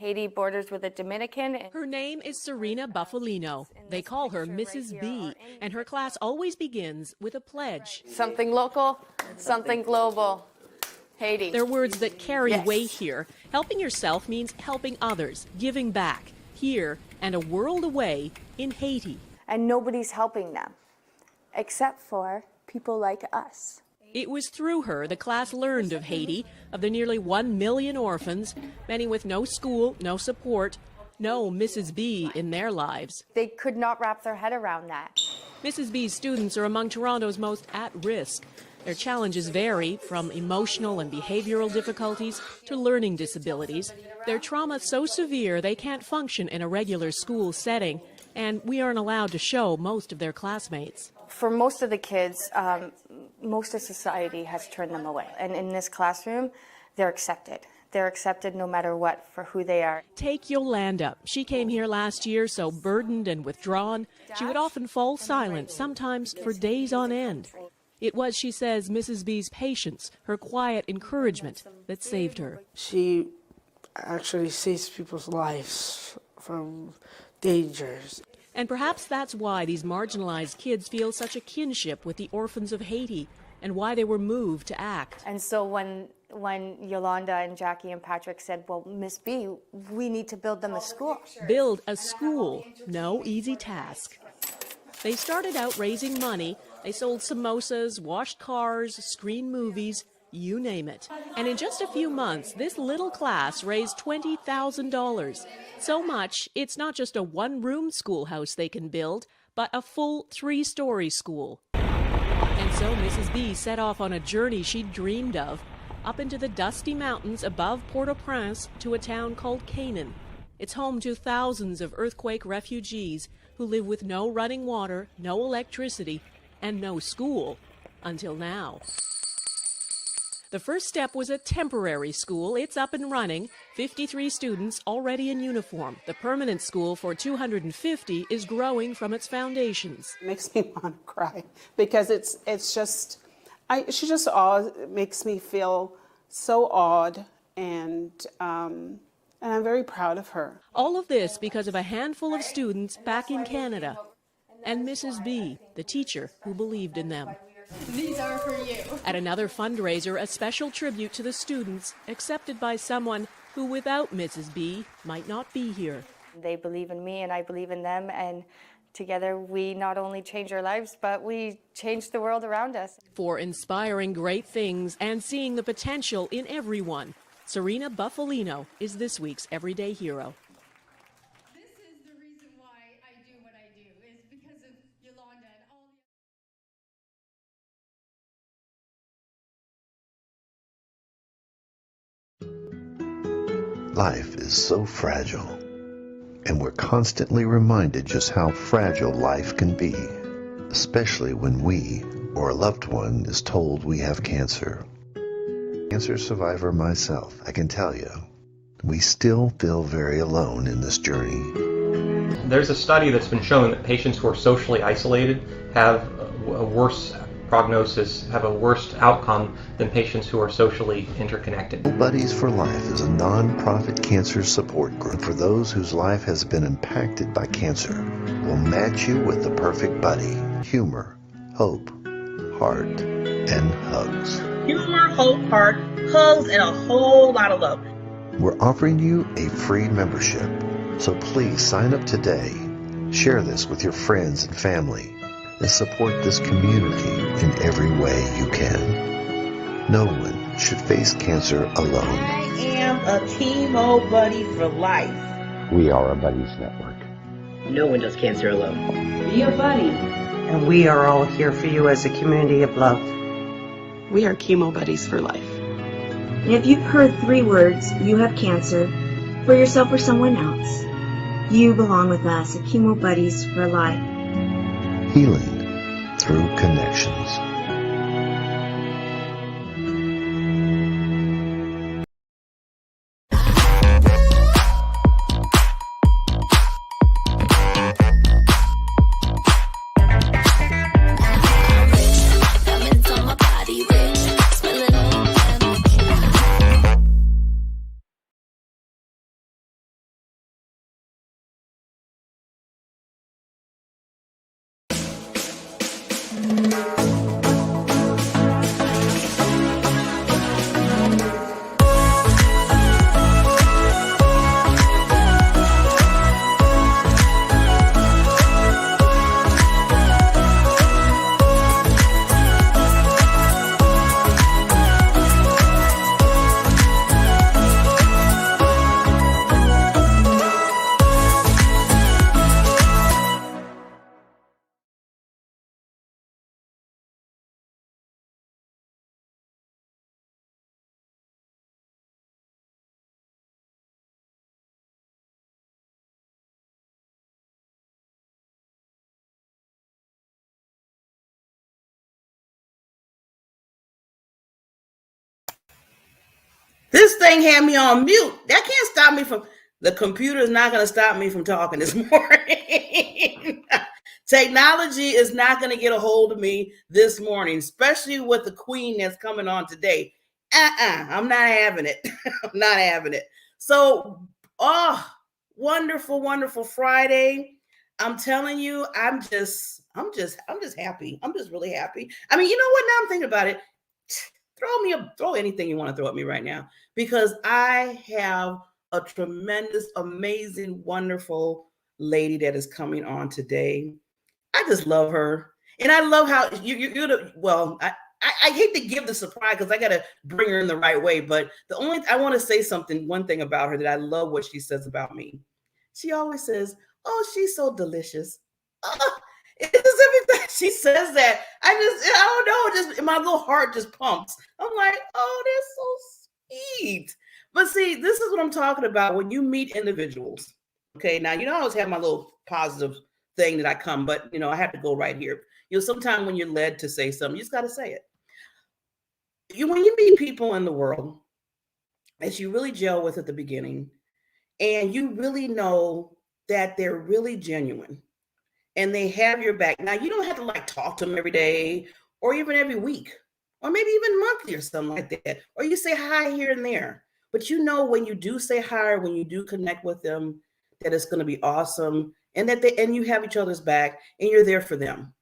Haiti borders with the Dominican. Her name is Serena Buffalino. They call her Mrs. B, and her class always begins with a pledge. Something local, something global. Haiti. They're words that carry weight here. Helping yourself means helping others, giving back, here and a world away in Haiti. And nobody's helping them, except for people like us. It was through her the class learned of Haiti, of the nearly 1 million orphans, many with no school, no support, no Mrs. B in their lives. They could not wrap their head around that. Mrs. B's students are among Toronto's most at risk. Their challenges vary from emotional and behavioral difficulties to learning disabilities. Their trauma is so severe they can't function in a regular school setting, and we aren't allowed to show most of their classmates. For most of the kids, most of society has turned them away. And in this classroom, they're accepted. They're accepted no matter what for who they are. Take Yolanda. She came here last year so burdened and withdrawn, she would often fall silent, sometimes for days on end. It was, she says, Mrs. B's patience, her quiet encouragement, that saved her. She actually saves people's lives from dangers. And perhaps that's why these marginalized kids feel such a kinship with the orphans of Haiti, and why they were moved to act. And so when Yolanda and Jackie and Patrick said, well, Miss B, we need to build them a school. Build a school, no easy task. They started out raising money. They sold samosas, washed cars, screened movies, you name it. And in just a few months, this little class raised $20,000. So much, it's not just a one-room schoolhouse they can build, but a full 3-story school. And so Mrs. B set off on a journey she'd dreamed of, up into the dusty mountains above Port-au-Prince to a town called Canaan. It's home to thousands of earthquake refugees who live with no running water, no electricity, and no school, until now. The first step was a temporary school. It's up and running. 53 students already in uniform. The permanent school for 250 is growing from its foundations. It makes me want to cry because she just makes me feel so awed, and I'm very proud of her. All of this because of a handful of students back in Canada, and Mrs. B, the teacher who believed in them. These are for you. At another fundraiser, a special tribute to the students, accepted by someone who, without Mrs. B, might not be here. They believe in me and I believe in them, and together we not only change our lives, but we change the world around us. For inspiring great things and seeing the potential in everyone, Serena Buffalino is this week's Everyday Hero. This is the reason why I do what I do, is because of Yolanda and all the... Life is so fragile, and we're constantly reminded just how fragile life can be, especially when we or a loved one is told we have cancer. Cancer survivor myself, I can tell you, we still feel very alone in this journey. There's a study that's been showing that patients who are socially isolated have a worse prognosis, have a worse outcome than patients who are socially interconnected. Buddies for Life is a non-profit cancer support group for those whose life has been impacted by cancer. We'll match you with the perfect buddy. Humor, hope, heart, and hugs. Humor, hope, heart, hugs, and a whole lot of love. We're offering you a free membership, so please sign up today. Share this with your friends and family, and support this community in every way you can. No one should face cancer alone. I am a chemo buddy for life. We are a buddies network. No one does cancer alone. Be a buddy. And we are all here for you as a community of love. We are chemo buddies for life. And if you've heard 3 words, you have cancer, for yourself or someone else, you belong with us at Chemo Buddies for Life. Healing through connections. This thing had me on mute. That can't stop me from, the computer is not going to stop me from talking this morning. Technology is not going to get a hold of me this morning, especially with the queen that's coming on today. I'm not having it. I'm not having it. So, oh, wonderful, wonderful Friday. I'm telling you, I'm just happy. I'm just really happy. I mean, you know what? Now I'm thinking about it. Throw anything you want to throw at me right now, because I have a tremendous, amazing, wonderful lady that is coming on today. I just love her, and I love how you're the, well. I hate to give the surprise because I got to bring her in the right way, but I want to say one thing about her that I love what she says about me. She always says, "Oh, she's so delicious." It's as if every time she says that, I don't know, just my little heart just pumps. I'm like, oh, that's so sweet. But see, this is what I'm talking about when you meet individuals. Okay, now, I always have my little positive thing that I come, but I have to go right here. Sometimes when you're led to say something, you just got to say it. When you meet people in the world that you really gel with at the beginning, and you really know that they're really genuine and they have your back. Now, you don't have to talk to them every day or even every week or maybe even monthly or something like that. Or you say hi here and there. But when you do say hi, or when you do connect with them, that it's going to be awesome, and and you have each other's back and you're there for them.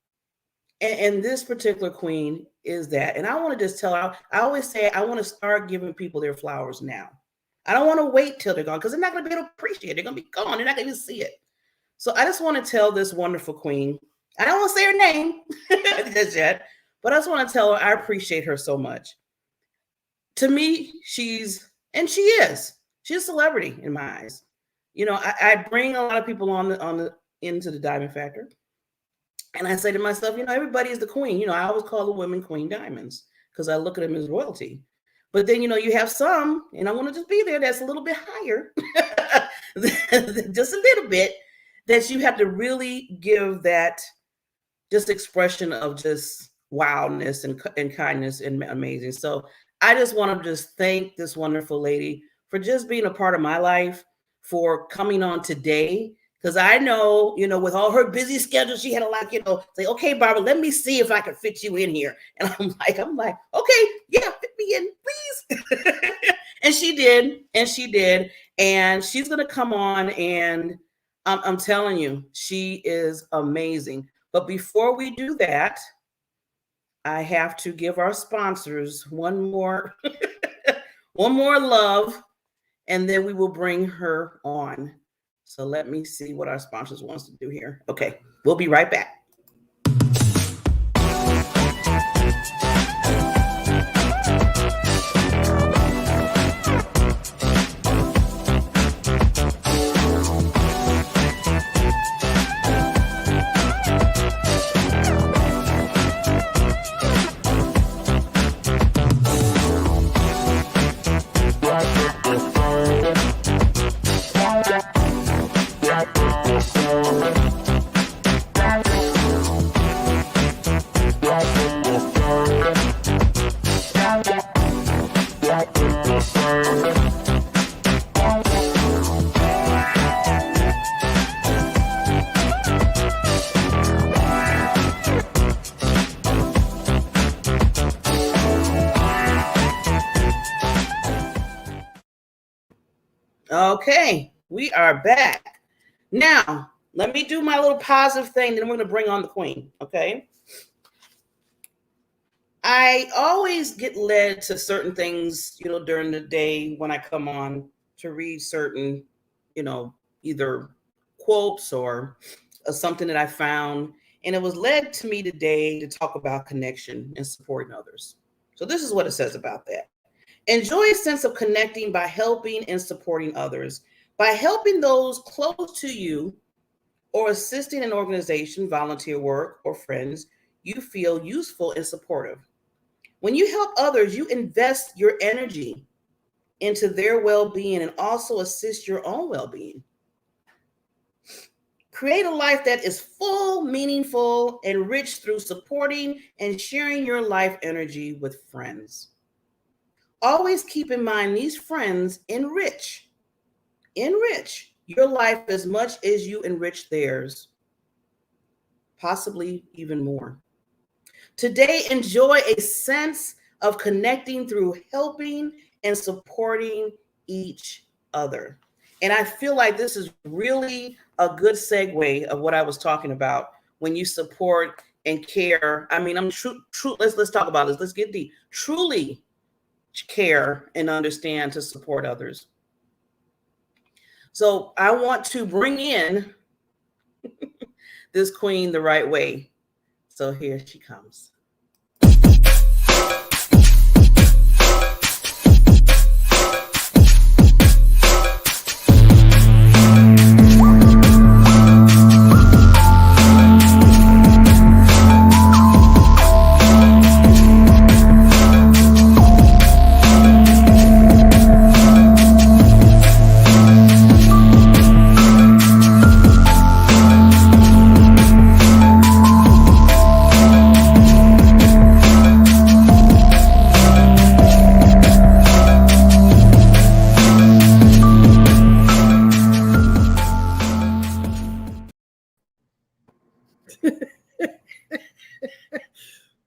And this particular queen is that. And I want to just I always say, I want to start giving people their flowers now. I don't want to wait till they're gone, because they're not going to be able to appreciate it. They're going to be gone. They're not going to even see it. So I just want to tell this wonderful queen, I don't want to say her name just yet, but I just want to tell her I appreciate her so much. To me, she's a celebrity in my eyes. I bring a lot of people into the Diamond Factor. And I say to myself, everybody is the queen. I always call the women Queen Diamonds because I look at them as royalty. But then, you have some, and I want to just be there, that's a little bit higher, just a little bit, that you have to really give that just expression of just wildness and kindness and amazing. So I just want to just thank this wonderful lady for just being a part of my life, for coming on today. Because I know, with all her busy schedule, she had to say, okay, Barbara, let me see if I can fit you in here. And I'm like, okay, yeah, fit me in, please. And she did. And she's going to come on, and I'm telling you, she is amazing. But before we do that, I have to give our sponsors one more love, and then we will bring her on. So let me see what our sponsors wants to do here. Okay, we'll be right back. Okay, we are back. Now, let me do my little positive thing, then we're going to bring on the queen, okay? I always get led to certain things, during the day when I come on to read certain, either quotes or something that I found. And it was led to me today to talk about connection and supporting others. So this is what it says about that. Enjoy a sense of connecting by helping and supporting others. By helping those close to you or assisting an organization, volunteer work, or friends, you feel useful and supportive. When you help others, you invest your energy into their well-being and also assist your own well-being. Create a life that is full, meaningful, and rich through supporting and sharing your life energy with friends. always keep in mind these friends enrich your life as much as you enrich theirs, possibly even more. Today, enjoy a sense of connecting through helping and supporting each other. And I feel like this is really a good segue of what I was talking about when you support and care. I mean, let's talk about this. Let's get deep. Truly care and understand to support others. So I want to bring in this queen the right way. So here she comes.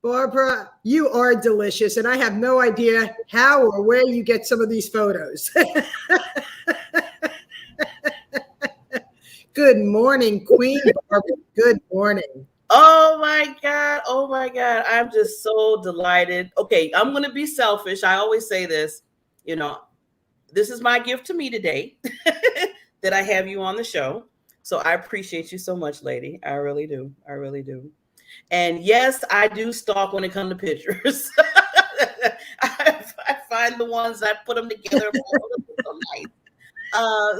Barbara, you are delicious, and I have no idea how or where you get some of these photos. Good morning, Queen Barbara. Good morning. Oh my God. Oh my God. I'm just so delighted. Okay, I'm going to be selfish. I always say this, this is my gift to me today that I have you on the show. So I appreciate you so much, lady. I really do. I really do. And yes, I do stalk when it comes to pictures. I find the ones, I put them together. So nice.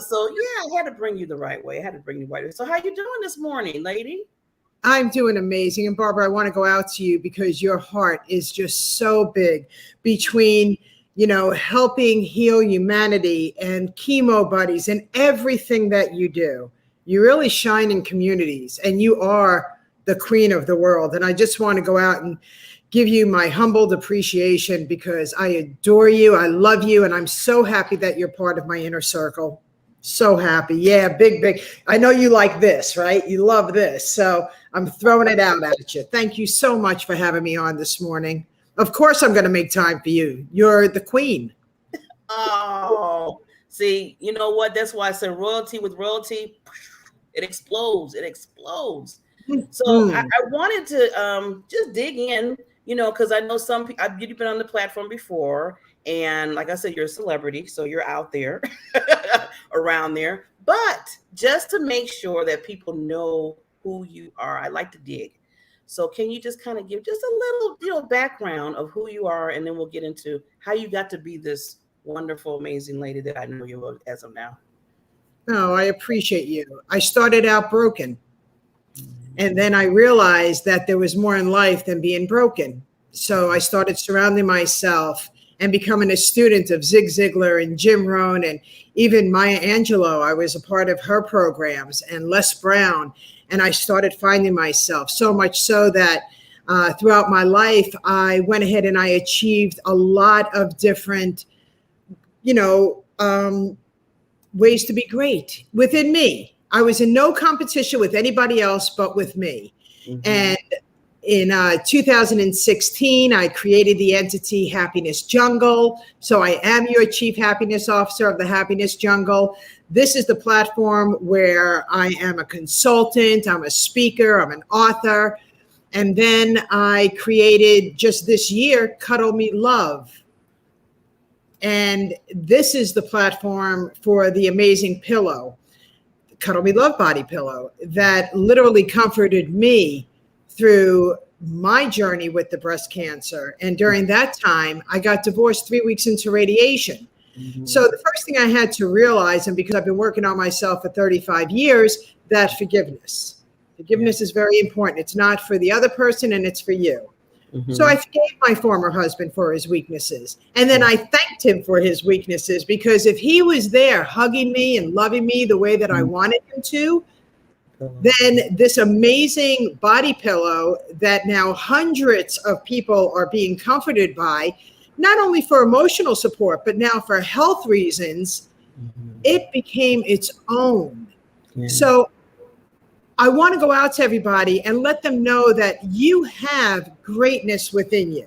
So yeah, I had to bring you the right way. So how you doing this morning, lady? I'm doing amazing. And Barbara, I want to go out to you because your heart is just so big between, helping heal humanity and chemo buddies and everything that you do. You really shine in communities, and you are the queen of the world. And I just want to go out and give you my humbled appreciation because I adore you. I love you. And I'm so happy that you're part of my inner circle. So happy. Yeah, big. I know you like this, right? You love this. So I'm throwing it out at you. Thank you so much for having me on this morning. Of course, I'm going to make time for you. You're the queen. Oh, see, you know what? That's why I said royalty with royalty. It explodes. So I wanted to just dig in, because I know some people, you've been on the platform before. And like I said, you're a celebrity, so you're out there around there. But just to make sure that people know who you are, I like to dig. So can you just kind of give just a little, background of who you are, and then we'll get into how you got to be this wonderful, amazing lady that I know you as of now. Oh, I appreciate you. I started out broken. And then I realized that there was more in life than being broken. So I started surrounding myself and becoming a student of Zig Ziglar and Jim Rohn and even Maya Angelou. I was a part of her programs, and Les Brown. And I started finding myself, so much so that throughout my life, I went ahead and I achieved a lot of different, ways to be great within me. I was in no competition with anybody else but with me. Mm-hmm. And in 2016, I created the entity Happiness Jungle. So I am your Chief Happiness Officer of the Happiness Jungle. This is the platform where I am a consultant, I'm a speaker, I'm an author. And then I created just this year, Cuddle, Meet, Love. And this is the platform for the amazing pillow, Cuddle Me Love Body Pillow, that literally comforted me through my journey with the breast cancer. And during that time, I got divorced 3 weeks into radiation. Mm-hmm. So the first thing I had to realize, and because I've been working on myself for 35 years, that forgiveness is very important. It's not for the other person, and it's for you. Mm-hmm. So I forgave my former husband for his weaknesses. And then I thanked him for his weaknesses, because if he was there hugging me and loving me the way that I wanted him to, then this amazing body pillow that now hundreds of people are being comforted by not only for emotional support, but now for health reasons, it became its own. Yeah. So I want to go out to everybody and let them know that you have greatness within you.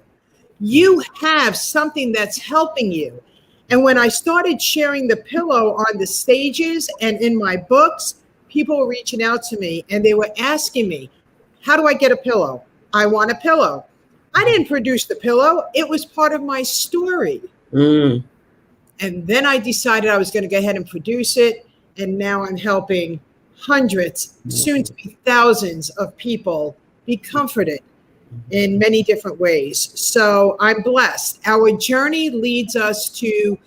You have something that's helping you. And when I started sharing the pillow on the stages and in my books, people were reaching out to me and they were asking me, how do I get a pillow? I want a pillow. I didn't produce the pillow. It was part of my story. Mm. And then I decided I was going to go ahead and produce it. And now I'm helping hundreds, soon to be thousands of people be comforted in many different ways. So I'm blessed. Our journey leads us to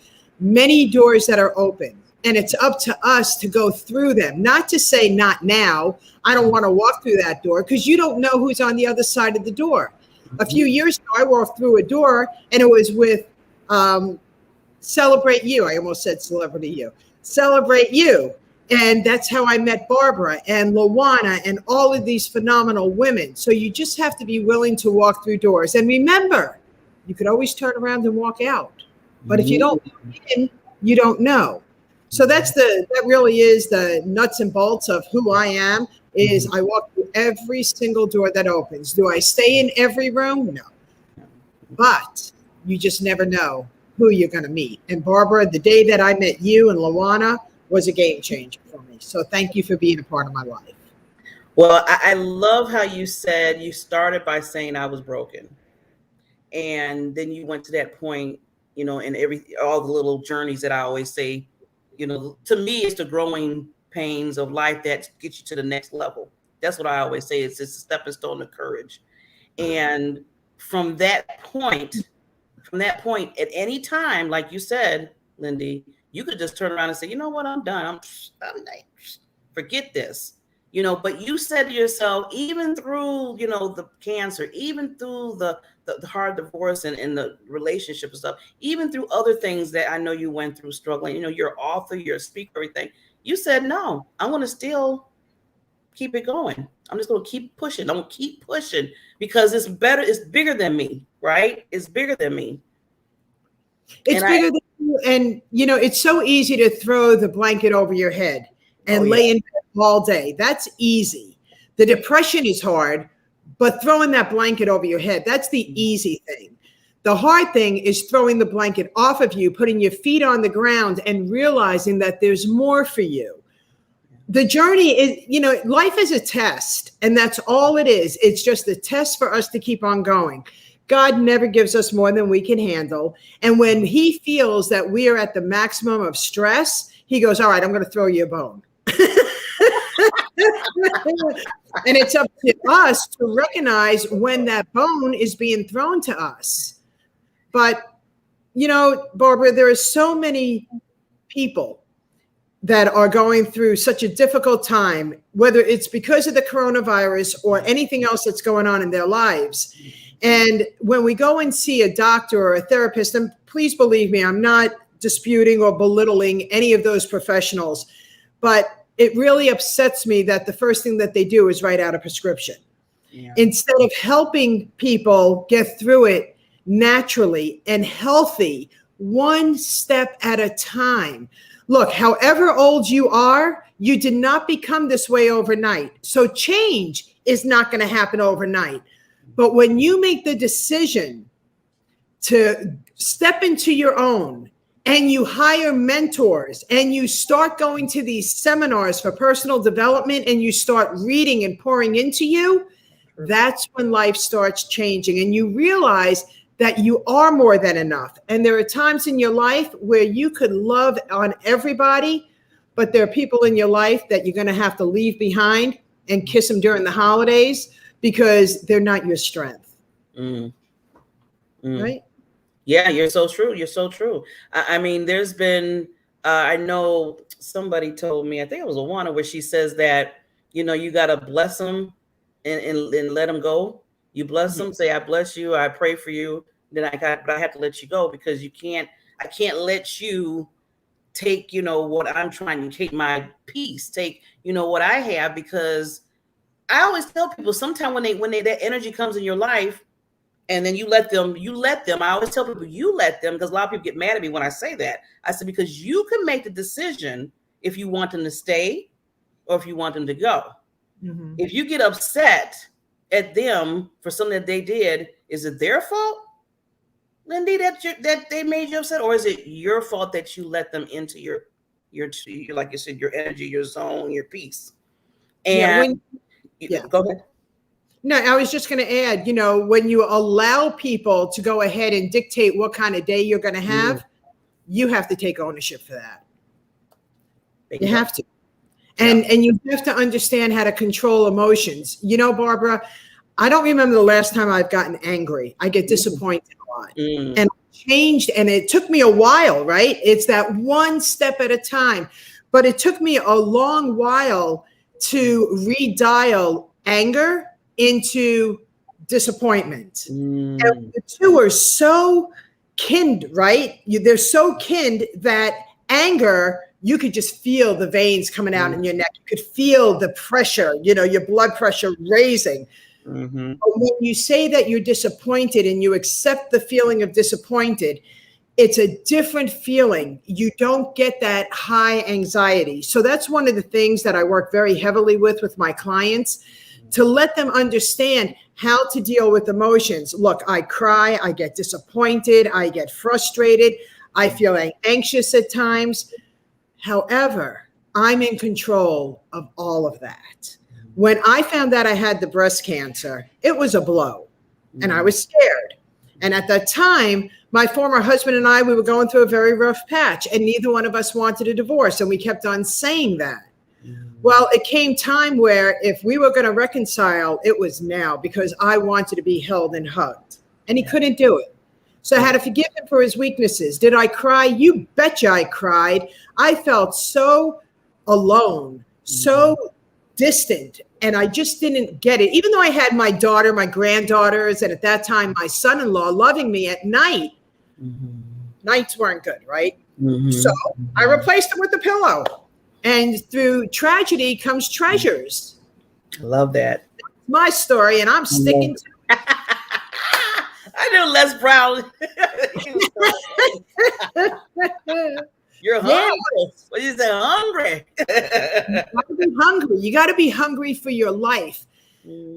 many doors that are open. And it's up to us to go through them, not to say not now. I don't want to walk through that door, because you don't know who's on the other side of the door. A few years ago, I walked through a door and it was with Celebrate You. I almost said Celebrity You. Celebrate You. And that's how I met Barbara and Lawana and all of these phenomenal women. So you just have to be willing to walk through doors. And remember, you could always turn around and walk out. But if you don't walk in, you don't know. So that really is the nuts and bolts of who I am, is I walk through every single door that opens. Do I stay in every room? No. But you just never know who you're going to meet. And Barbara, the day that I met you and Lawana was a game changer for me. So thank you for being a part of my life. Well, I love how you said you started by saying I was broken. And then you went to that point, you know, in all the little journeys that I always say, you know, to me, it's the growing pains of life that gets you to the next level. That's what I always say. It's just a stepping stone to courage. And from that point, at any time, like you said, Lyn Dee, you could just turn around and say, you know what, I'm done. I'm forget this, you know. But you said to yourself, even through, you know, the cancer, even through the hard divorce and the relationship and stuff, even through other things that I know you went through struggling, you know, you're an author, you're a speaker, everything. You said, no, I'm going to still keep it going. I'm just going to keep pushing. I'm going to keep pushing because it's better. It's bigger than me, right? It's bigger than me. It's bigger than you. And, you know, it's so easy to throw the blanket over your head and lay in bed all day. That's easy. The depression is hard, but throwing that blanket over your head, that's the easy thing. The hard thing is throwing the blanket off of you, putting your feet on the ground and realizing that there's more for you. The journey is, you know, life is a test, and that's all it is. It's just a test for us to keep on going. God never gives us more than we can handle. And when he feels that we are at the maximum of stress, he goes, all right, I'm going to throw you a bone. And it's up to us to recognize when that bone is being thrown to us. But, you know, Barbara, there are so many people that are going through such a difficult time, whether it's because of the coronavirus or anything else that's going on in their lives. And when we go and see a doctor or a therapist, and please believe me, I'm not disputing or belittling any of those professionals, but it really upsets me that the first thing that they do is write out a prescription. Yeah. Instead of helping people get through it naturally and healthy, one step at a time. Look, however old you are, you did not become this way overnight. So change is not going to happen overnight. But when you make the decision to step into your own and you hire mentors and you start going to these seminars for personal development and you start reading and pouring into you, that's when life starts changing and you realize that you are more than enough. And there are times in your life where you could love on everybody, but there are people in your life that you're going to have to leave behind and kiss them during the holidays because they're not your strength. Right? Yeah, you're so true. You're so true. I mean, there's been, I know somebody told me, I think it was Lawana, where she says that, you know, you got to bless them and let them go. You bless them, say, I bless you, I pray for you. Then but I have to let you go because I can't let you take, you know, what I'm trying to take my peace, take, you know, what I have, because I always tell people sometimes when that energy comes in your life, and then you let them. I always tell people, you let them, because a lot of people get mad at me when I say that. I said, because you can make the decision if you want them to stay or if you want them to go. Mm-hmm. If you get upset at them for something that they did, is it their fault, Lyn Dee, that they made you upset, or is it your fault that you let them into your like you said, your energy, your zone, your peace? And go ahead. No, I was just going to add, when you allow people to go ahead and dictate what kind of day you're going to have, you have to take ownership for that. You have to. And you have to understand how to control emotions. Barbara, I don't remember the last time I've gotten angry. I get disappointed a lot. And I changed, and it took me a while, right? It's that one step at a time. But it took me a long while to redial anger into disappointment. And the two are so kinned, right? They're so kinned that anger, you could just feel the veins coming out in your neck. You could feel the pressure, your blood pressure raising. Mm-hmm. But when you say that you're disappointed and you accept the feeling of disappointed, it's a different feeling. You don't get that high anxiety. So that's one of the things that I work very heavily with my clients, to let them understand how to deal with emotions. Look, I cry, I get disappointed, I get frustrated, I feel anxious at times. However, I'm in control of all of that. When I found out I had the breast cancer, it was a blow, and I was scared. And at that time, my former husband and I, we were going through a very rough patch, and neither one of us wanted a divorce, and we kept on saying that. Well, it came time where if we were going to reconcile, it was now, because I wanted to be held and hugged, and he couldn't do it. So I had to forgive him for his weaknesses. Did I cry? You betcha I cried. I felt so alone, so distant, and I just didn't get it. Even though I had my daughter, my granddaughters, and at that time, my son-in-law loving me at night, nights weren't good, right? So I replaced them with a pillow. And through tragedy comes treasures. I love that. That's my story, and I'm sticking to it. I knew Les Brown. You're hungry. Yes. What you say? Hungry. You gotta be hungry. You got to be hungry for your life.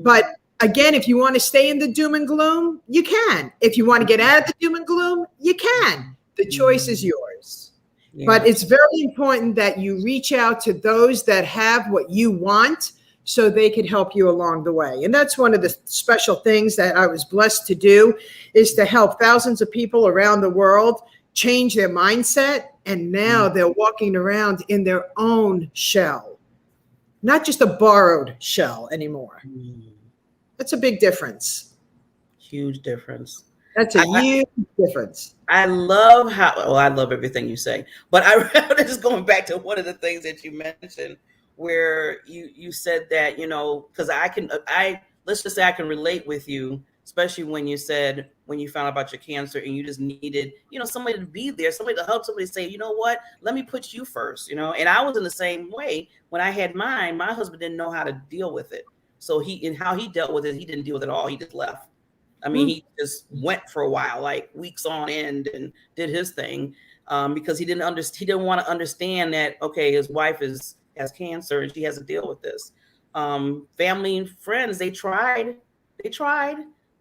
But again, if you want to stay in the doom and gloom, you can. If you want to get out of the doom and gloom, you can. The choice is yours. Yeah. But it's very important that you reach out to those that have what you want, so they could help you along the way. And that's one of the special things that I was blessed to do, is to help thousands of people around the world change their mindset. And now they're walking around in their own shell, not just a borrowed shell anymore. That's a big difference. Huge difference. That's a huge difference. I love I love everything you say, but I just going back to one of the things that you mentioned, where you said that, because let's just say I can relate with you, especially when you said, when you found out about your cancer and you just needed, somebody to be there, somebody to help, somebody to say, you know what, let me put you first, and I was in the same way when I had mine. My husband didn't know how to deal with it. So how he dealt with it, he didn't deal with it at all. He just left. I mean, he just went for a while, like weeks on end, and did his thing, because he didn't want to understand that, okay, his wife has cancer and she has to deal with this. Family and friends, they tried, they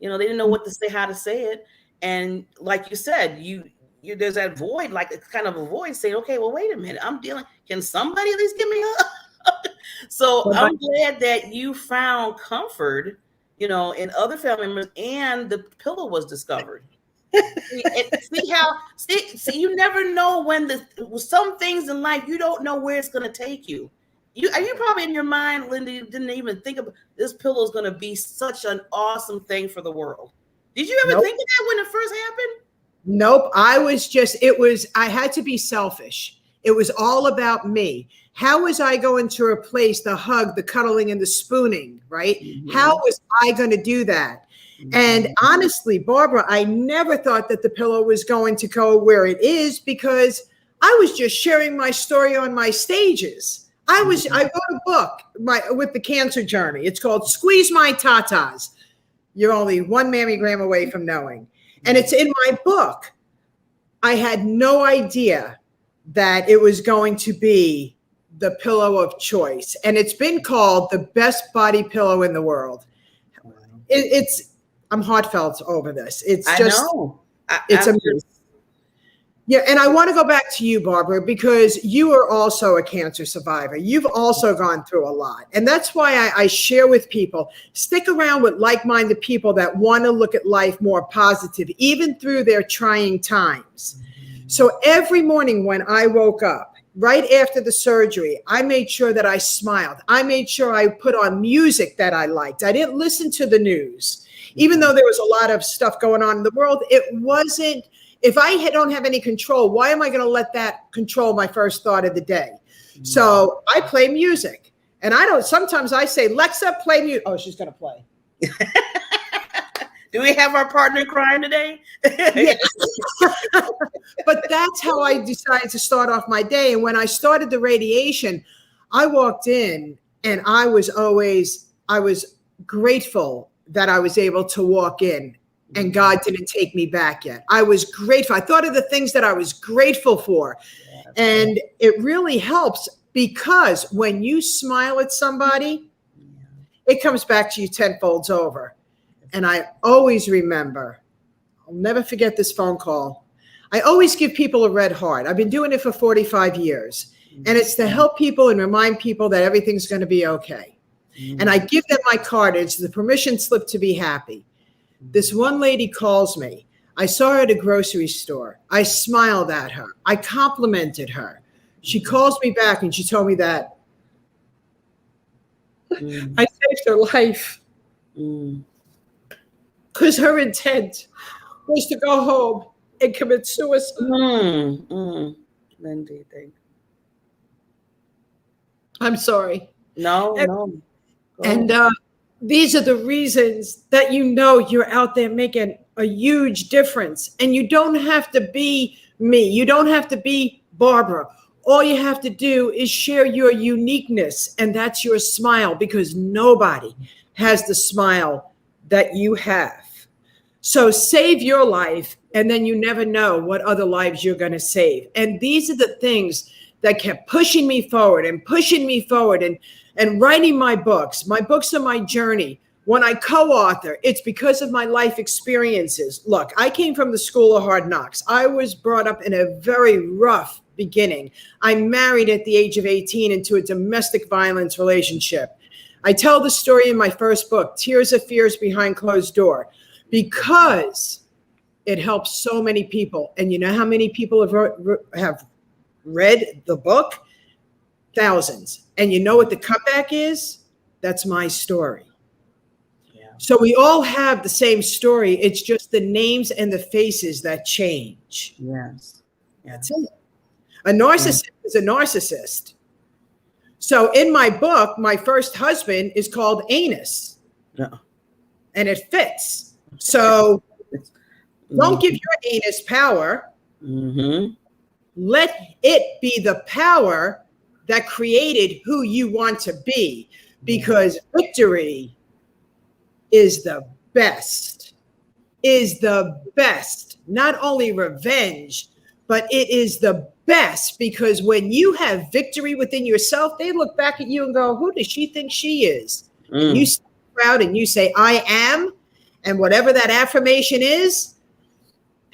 didn't know what to say, how to say it. And like you said, there's that void, like it's kind of a void saying, okay, well, wait a minute, can somebody at least give me a So I'm glad that you found comfort, in other family members, and the pillow was discovered. See, you never know when some things in life, you don't know where it's going to take you. You probably in your mind, Lyn Dee, didn't even think of this pillow is going to be such an awesome thing for the world. Did you ever think of that when it first happened? Nope. I had to be selfish. It was all about me. How was I going to replace the hug, the cuddling, and the spooning, right? How was I going to do that? And honestly, Barbara, I never thought that the pillow was going to go where it is, because I was just sharing my story on my stages. I wrote a book with the cancer journey. It's called Squeeze My Tatas. You're only one mammogram away from knowing. And it's in my book. I had no idea that it was going to be the pillow of choice. And it's been called the best body pillow in the world. I'm heartfelt over this. It's just, it's amazing. Yeah, and I want to go back to you, Barbara, because you are also a cancer survivor. You've also gone through a lot. And that's why I share with people, stick around with like-minded people that want to look at life more positive, even through their trying times. So every morning when I woke up, right after the surgery, I made sure that I smiled. I made sure I put on music that I liked. I didn't listen to the news. Even though there was a lot of stuff going on in the world, it wasn't. If I don't have any control, why am I going to let that control my first thought of the day? So I play music. And sometimes I say, Lexa, play music. Oh, she's going to play. Do we have our partner crying today? Yes. But that's how I decided to start off my day. And when I started the radiation, I walked in and I was grateful that I was able to walk in. And God didn't take me back yet. I was grateful. I thought of the things that I was grateful for. And it really helps because when you smile at somebody, it comes back to you tenfold over. And I always remember, I'll never forget this phone call. I always give people a red heart. I've been doing it for 45 years. And it's to help people and remind people that everything's going to be okay. And I give them my card. It's the permission slip to be happy. This one lady calls me. I saw her at a grocery store. I smiled at her. I complimented her. She calls me back and she told me that I saved her life. Because her intent was to go home and commit suicide. Lyn Dee, thank you. I'm sorry. No. And these are the reasons that you're out there making a huge difference. And you don't have to be me. You don't have to be Barbara. All you have to do is share your uniqueness, and that's your smile, because nobody has the smile that you have. So save your life, and then you never know what other lives you're going to save. And these are the things that kept pushing me forward and writing my books. My books are my journey. When I co-author, it's because of my life experiences. Look, I came from the school of hard knocks. I was brought up in a very rough beginning. I married at the age of 18 into a domestic violence relationship. I tell the story in my first book, Tears of Fears Behind Closed Door, because it helps so many people. And you know how many people have read the book? Thousands. And you know what the comeback is? That's my story. Yeah. So we all have the same story. It's just the names and the faces that change. Yes. That's it. A narcissist is a narcissist. So in my book, my first husband is called Anus. Yeah. And it fits. So don't give your anus power. Let it be the power that created who you want to be, because victory is the best, not only revenge, but it is the best, because when you have victory within yourself, they look back at you and go, who does she think she is? And you stand proud and you say, I am, and whatever that affirmation is,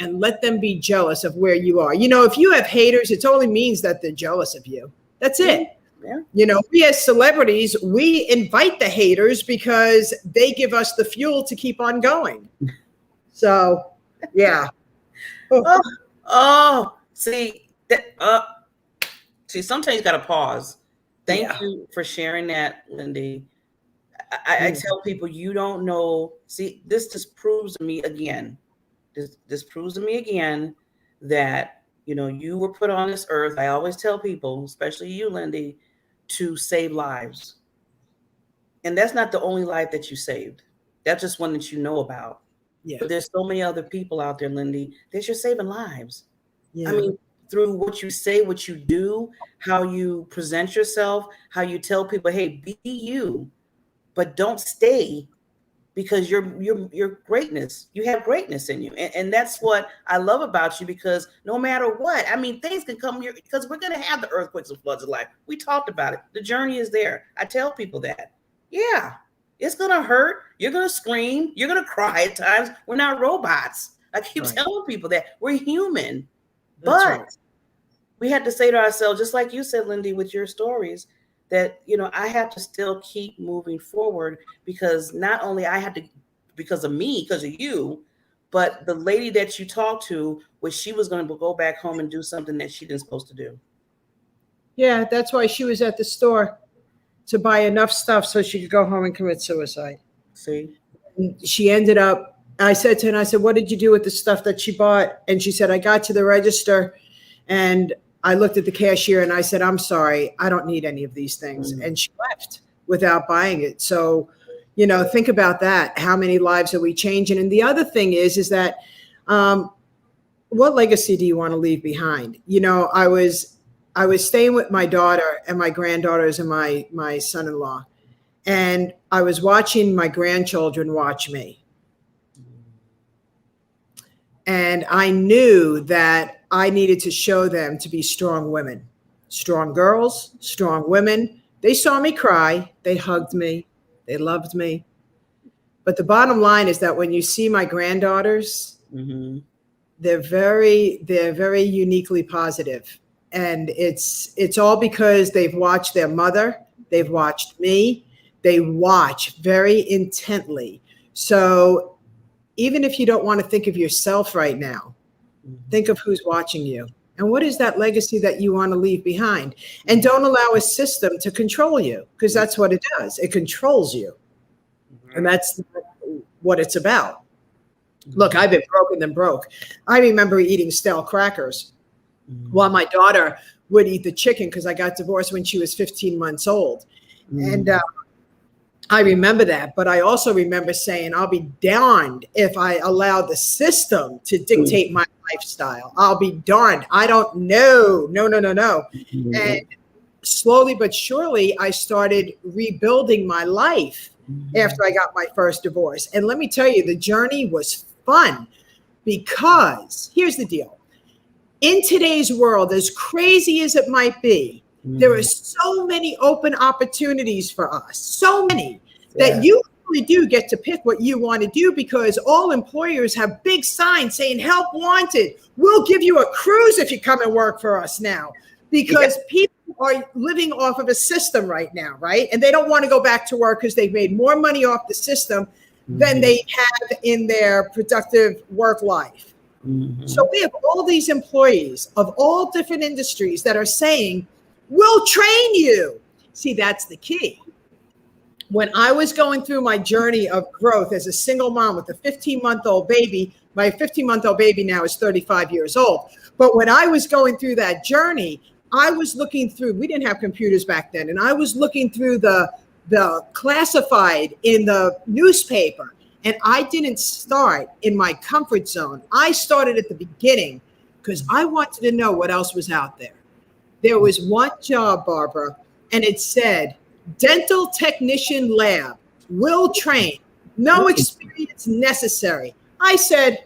and let them be jealous of where you are. You know, if you have haters, it only means that they're jealous of you. That's it. Yeah. You know, we as celebrities, we invite the haters because they give us the fuel to keep on going. So, yeah. See, sometimes you got to pause. Thank you for sharing that, Lyn Dee. I tell people, you don't know. See, this just proves to me again. This proves to me again that, you know, you were put on this earth. I always tell people, especially you, Lyn Dee, to save lives. And that's not the only life that you saved. That's just one that you know about. Yeah. But there's so many other people out there, Lyn Dee, that you're saving lives. Yeah. I mean, through what you say, what you do, how you present yourself, how you tell people, hey, be you, but don't stay because you're greatness. You have greatness in you. And that's what I love about you, because no matter what, I mean, things can come here, because we're going to have the earthquakes and floods of life. We talked about it. The journey is there. I tell people that. Yeah, it's going to hurt. You're going to scream. You're going to cry at times. We're not robots. I keep telling people that we're human. But we had to say to ourselves, just like you said, Lyn Dee, with your stories, that, you know, I have to still keep moving forward, because not only I had to, because of me, because of you, but the lady that you talked to, was she was going to go back home and do something that she didn't supposed to do. Yeah, that's why she was at the store, to buy enough stuff so she could go home and commit suicide. See? And she ended up, I said to her, I said, what did you do with the stuff that she bought? And she said, I got to the register and I looked at the cashier and I said, I'm sorry, I don't need any of these things. And she left without buying it. So, you know, think about that. How many lives are we changing? And the other thing is that what legacy do you want to leave behind? You know, I was staying with my daughter and my granddaughters and my son-in-law, and I was watching my grandchildren watch me. And I knew that I needed to show them to be strong women, strong girls, strong women. They saw me cry. They hugged me. They loved me. But the bottom line is that when you see my granddaughters, they're very uniquely positive. And it's all because they've watched their mother. They've watched me. They watch very intently. So even if you don't want to think of yourself right now, think of who's watching you. And what is that legacy that you want to leave behind? And don't allow a system to control you, because that's what it does. It controls you. And that's what it's about. Look, I've been broken than broke. I remember eating stale crackers while my daughter would eat the chicken, because I got divorced when she was 15 months old. And I remember that, but I also remember saying, I'll be darned if I allow the system to dictate my lifestyle. I'll be darned. I don't know. No. And slowly but surely, I started rebuilding my life after I got my first divorce. And let me tell you, the journey was fun, because here's the deal. In today's world, as crazy as it might be, there are so many open opportunities for us, so many, that you really do get to pick what you want to do, because all employers have big signs saying help wanted. We'll give you a cruise if you come and work for us now, because people are living off of a system right now, right? And they don't want to go back to work because they've made more money off the system than they have in their productive work life. So we have all these employees of all different industries that are saying, we'll train you. See, that's the key. When I was going through my journey of growth as a single mom with a 15-month-old baby, my 15-month-old baby now is 35 years old. But when I was going through that journey, I was looking through, we didn't have computers back then, and I was looking through the classified in the newspaper. And I didn't start in my comfort zone. I started at the beginning because I wanted to know what else was out there. There was one job, Barbara, and it said, dental technician lab, will train, no experience necessary. I said,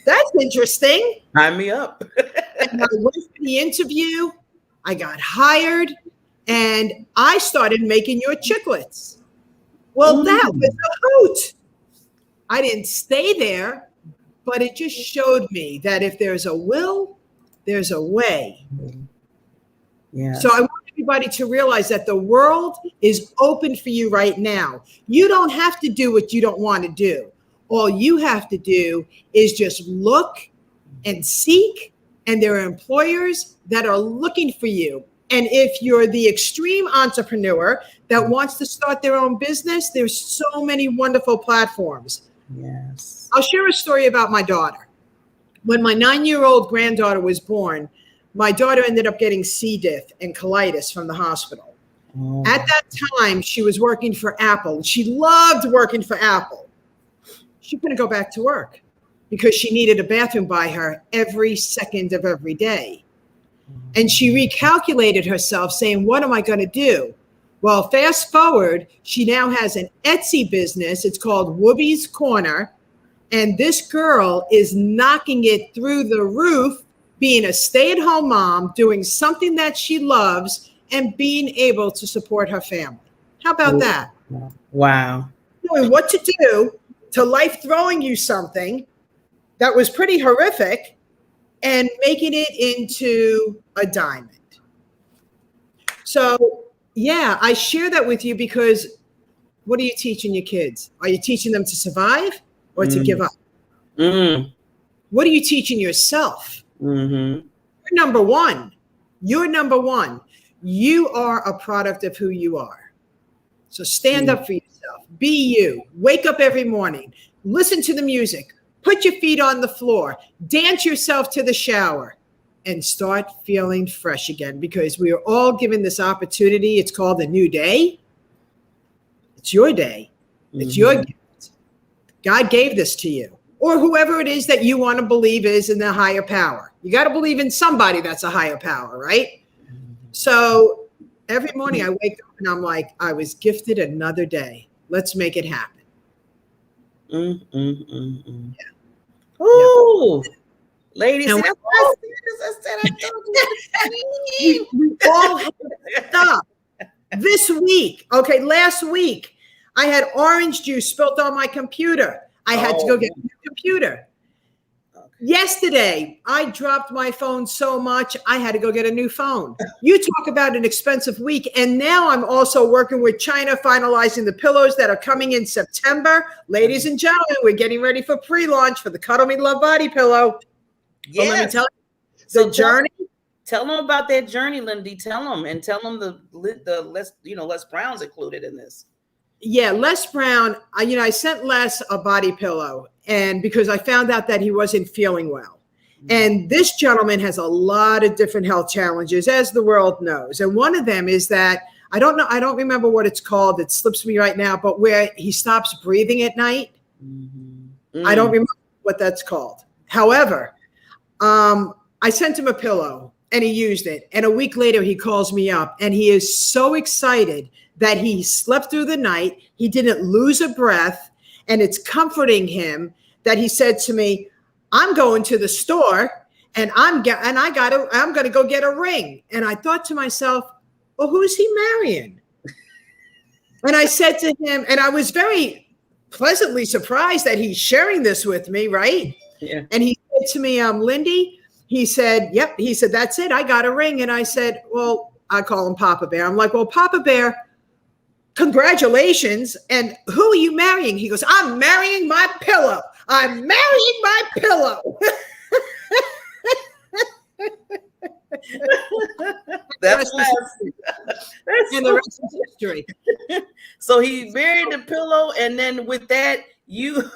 that's interesting. Sign me up. And I went for the interview, I got hired, and I started making your chiclets. Well, that was a hoot. I didn't stay there, but it just showed me that if there's a will, there's a way. Yeah. So I want everybody to realize that the world is open for you right now. You don't have to do what you don't want to do. All you have to do is just look and seek, and there are employers that are looking for you. And if you're the extreme entrepreneur that wants to start their own business, there's so many wonderful platforms. Yes. I'll share a story about my daughter. When my 9-year-old granddaughter was born, my daughter ended up getting C. diff and colitis from the hospital. Oh. At that time, she was working for Apple. She loved working for Apple. She couldn't go back to work because she needed a bathroom by her every second of every day. And she recalculated herself saying, what am I going to do? Well, fast forward, she now has an Etsy business. It's called Whoopi's Corner. And this girl is knocking it through the roof, being a stay-at-home mom, doing something that she loves, and being able to support her family. How about that? Wow. Knowing what to do to life throwing you something that was pretty horrific and making it into a diamond. So, yeah, I share that with you because what are you teaching your kids? Are you teaching them to survive or to give up? What are you teaching yourself? You're number one. You're number one. You are a product of who you are. So stand up for yourself. Be you. Wake up every morning. Listen to the music. Put your feet on the floor. Dance yourself to the shower. And start feeling fresh again, because we are all given this opportunity. It's called a new day. It's your day. It's your gift. God gave this to you, or whoever it is that you want to believe is in the higher power. You got to believe in somebody that's a higher power, right? So every morning I wake up and I'm like, I was gifted another day. Let's make it happen. Yeah. Ooh. Ladies, and see, that's what I said. I told you. We all have to stop. This week, okay, last week, I had orange juice spilt on my computer. I had to go get a new computer. Yesterday, I dropped my phone so much, I had to go get a new phone. You talk about an expensive week. And now I'm also working with China, finalizing the pillows that are coming in September. Ladies and gentlemen, we're getting ready for pre-launch for the Cuddle Me Love Body Pillow. Yes. So let me tell you, the journey. Tell them about that journey, Lyn Dee. Tell them the Les Brown's included in this. Yeah, Les Brown. I sent Les a body pillow, and because I found out that he wasn't feeling well. And this gentleman has a lot of different health challenges, as the world knows. And one of them is that I don't remember what it's called. It slips me right now, but where he stops breathing at night. I don't remember what that's called. However, I sent him a pillow and he used it. And a week later, he calls me up and he is so excited that he slept through the night. He didn't lose a breath. And it's comforting him that he said to me, I'm going to the store and I'm going to go get a ring. And I thought to myself, well, who's he marrying? And I said to him, and I was very pleasantly surprised that he's sharing this with me, right? Yeah. And he said to me, Lyn Dee, he said, yep. He said, that's it. I got a ring. And I said, well, I call him Papa Bear. I'm like, well, Papa Bear, congratulations. And who are you marrying? He goes, I'm marrying my pillow. I'm marrying my pillow. That's and the rest is history. So he married the pillow, and then with that, you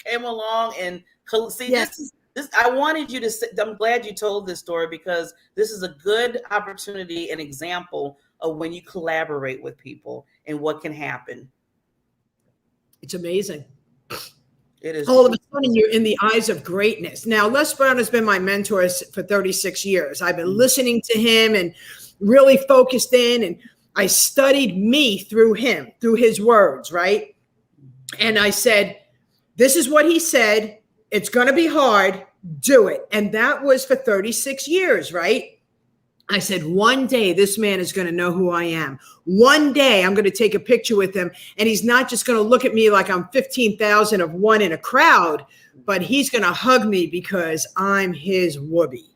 came along and see. Yes. This I wanted you to say. I'm glad you told this story because this is a good opportunity, an example of when you collaborate with people and what can happen. It's amazing. It is. All of a sudden, you're in the eyes of greatness. Now, Les Brown has been my mentor for 36 years. I've been listening to him and really focused in, and I studied me through him, through his words, right? And I said, this is what he said. It's going to be hard. Do it. And that was for 36 years, right? I said, one day this man is going to know who I am. One day I'm going to take a picture with him, and he's not just going to look at me like I'm 15,000 of one in a crowd, but he's going to hug me because I'm his whoopee.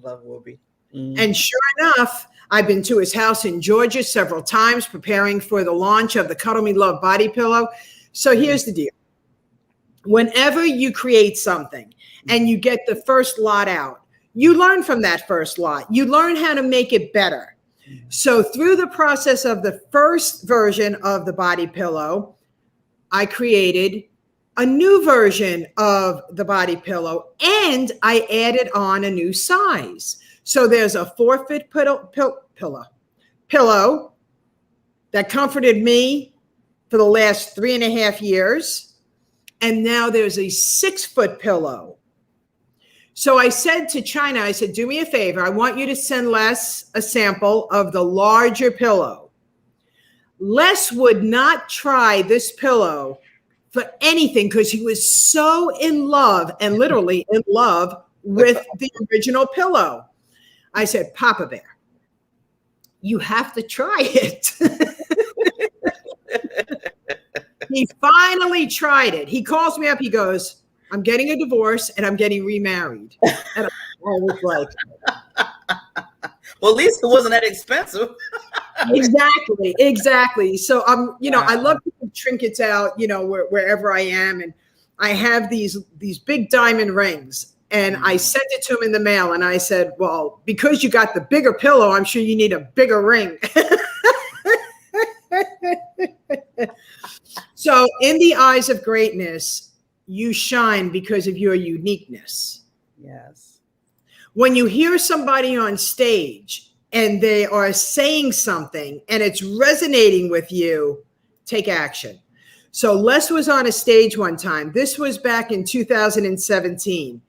Love whoopee. And sure enough, I've been to his house in Georgia several times preparing for the launch of the Cuddle Me Love Body Pillow. So here's the deal. Whenever you create something and you get the first lot out, you learn from that first lot. You learn how to make it better. So through the process of the first version of the body pillow, I created a new version of the body pillow, and I added on a new size. So there's a 4-foot pillow that comforted me for the last 3.5 years. And now there's a 6-foot pillow. So I said to China, I said, do me a favor. I want you to send Les a sample of the larger pillow. Les would not try this pillow for anything because he was so in love, and literally in love, with the original pillow. I said, Papa Bear, you have to try it. He finally tried it. He calls me up. He goes, I'm getting a divorce and I'm getting remarried. And I was like, well, at least it wasn't that expensive. Exactly. So I love to put trinkets out, wherever I am. And I have these big diamond rings, and I sent it to him in the mail. And I said, well, because you got the bigger pillow, I'm sure you need a bigger ring. So in the eyes of greatness, you shine because of your uniqueness. Yes. When you hear somebody on stage and they are saying something and it's resonating with you, take action. So Les was on a stage one time. This was back in 2017.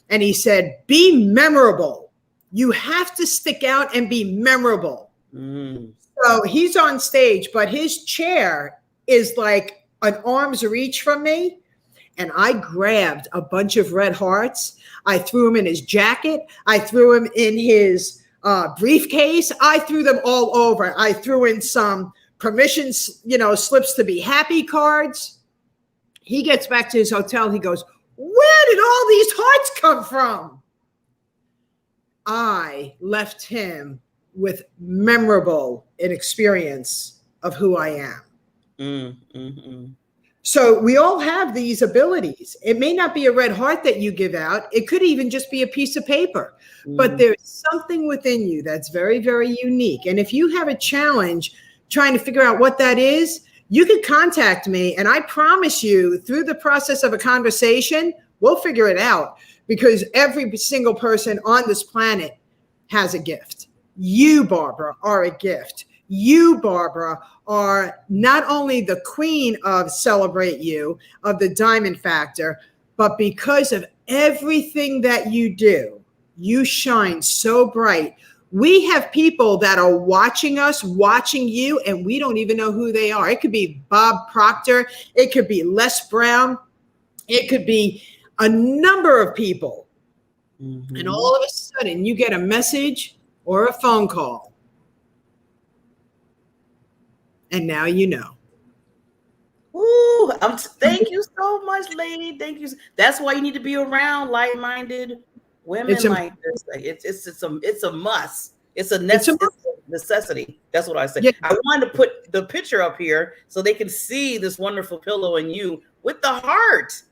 And he said, be memorable. You have to stick out and be memorable. So he's on stage, but his chair is like an arm's reach from me. And I grabbed a bunch of red hearts. I threw them in his jacket. I threw them in his briefcase. I threw them all over. I threw in some permissions, slips to be happy cards. He gets back to his hotel. He goes, where did all these hearts come from? I left him with memorable an experience of who I am. So we all have these abilities. It may not be a red heart that you give out. It could even just be a piece of paper, but there's something within you that's very, very unique. And if you have a challenge trying to figure out what that is, you can contact me. And I promise you, through the process of a conversation, we'll figure it out, because every single person on this planet has a gift. You, Barbara, are a gift. You, Barbara, are not only the queen of Celebrate You, of the Diamond Factor, but because of everything that you do, you shine so bright. We have people that are watching us, watching you, and we don't even know who they are. It could be Bob Proctor. It could be Les Brown. It could be a number of people. And all of a sudden, you get a message or a phone call. And now you know. Ooh, thank you so much, lady. Thank you. That's why you need to be around like-minded women like this. It's a must. It's a necessity. That's what I say. Yeah. I wanted to put the picture up here so they can see this wonderful pillow and you with the heart.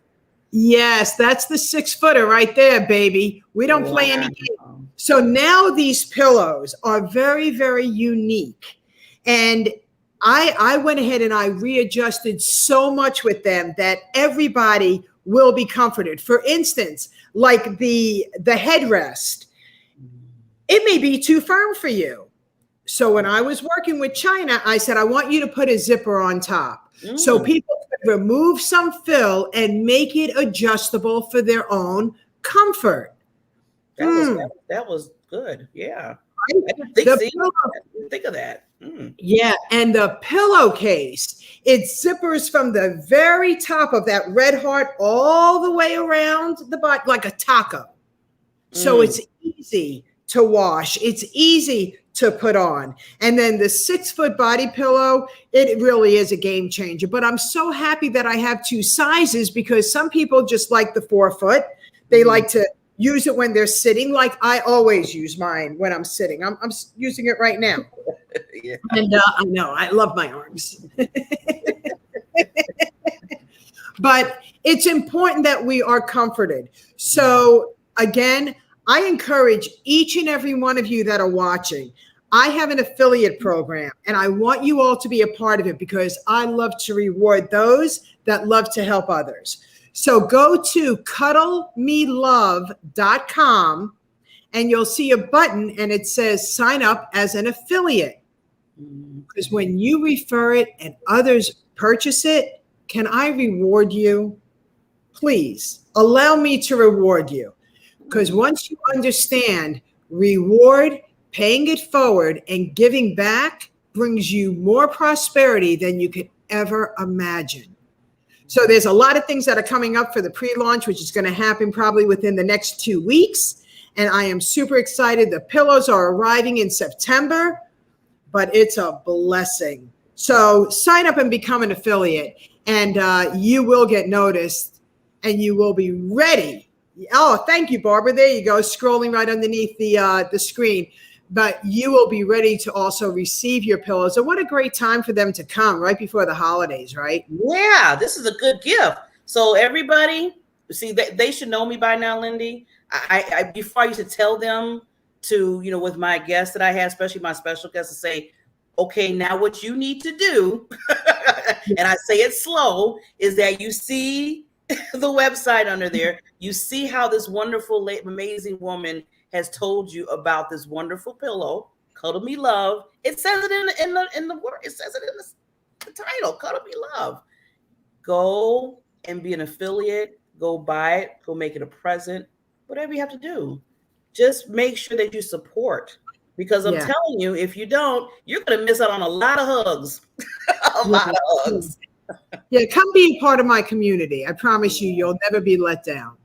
Yes, that's the 6-footer right there, baby. We don't play any games. So now these pillows are very, very unique. And I went ahead and I readjusted so much with them that everybody will be comforted. For instance, like the headrest, it may be too firm for you. So when I was working with China, I said, I want you to put a zipper on top. So people could remove some fill and make it adjustable for their own comfort. That was good. Yeah. I didn't think of that. Yeah. And the pillowcase, it zippers from the very top of that red heart all the way around the body like a taco. So it's easy to wash. It's easy to put on. And then the 6-foot body pillow, it really is a game changer. But I'm so happy that I have 2 sizes, because some people just like the 4-foot. They like to use it when they're sitting. Like I always use mine when I'm sitting. I'm using it right now. Yeah. And I know, I love my arms. But it's important that we are comforted. So again, I encourage each and every one of you that are watching. I have an affiliate program, and I want you all to be a part of it, because I love to reward those that love to help others. So go to cuddlemelove.com and you'll see a button and it says sign up as an affiliate. Because when you refer it and others purchase it, can I reward you? Please allow me to reward you. Because once you understand reward, paying it forward, and giving back brings you more prosperity than you could ever imagine. So there's a lot of things that are coming up for the pre-launch, which is going to happen probably within the next 2 weeks. And I am super excited. The pillows are arriving in September, but it's a blessing. So sign up and become an affiliate, and you will get noticed, and you will be ready. Oh, thank you, Barbara. There you go, scrolling right underneath the screen. But you will be ready to also receive your pillows. And what a great time for them to come right before the holidays, right? Yeah, this is a good gift. So everybody, see, they should know me by now, Lyn Dee. I before I used to tell them to, with my guests that I had, especially my special guests, to say, okay, now what you need to do, and I say it slow, is that you see the website under there. You see how this wonderful, amazing woman has told you about this wonderful pillow, Cuddle Me Love. It says it in the word. It says it in the title, Cuddle Me Love. Go and be an affiliate. Go buy it. Go make it a present. Whatever you have to do. Just make sure that you support. Because I'm telling you, if you don't, you're going to miss out on a lot of hugs. Lot of hugs. Yeah, come be a part of my community. I promise you, you'll never be let down.